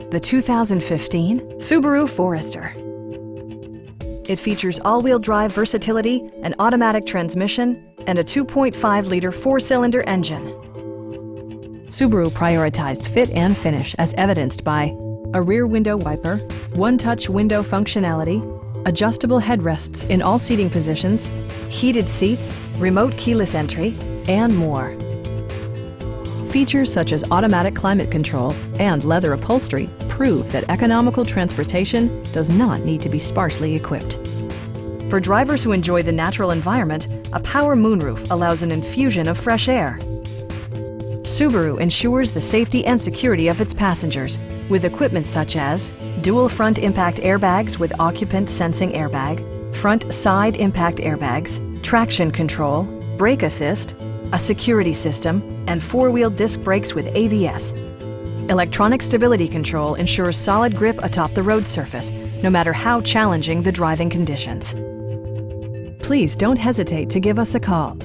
the 2015 Subaru Forester. It features all-wheel drive versatility, an automatic transmission, and a 2.5-liter four-cylinder engine. Subaru prioritized fit and finish as evidenced by a rear window wiper, one-touch window functionality, adjustable headrests in all seating positions, heated seats, remote keyless entry, and more. Features such as automatic climate control and leather upholstery prove that economical transportation does not need to be sparsely equipped. For drivers who enjoy the natural environment, a power moonroof allows an infusion of fresh air. Subaru ensures the safety and security of its passengers with equipment such as dual front impact airbags with occupant sensing airbag, front side impact airbags, traction control, brake assist, a security system, and four-wheel disc brakes with ABS. Electronic stability control ensures solid grip atop the road surface, no matter how challenging the driving conditions. Please don't hesitate to give us a call.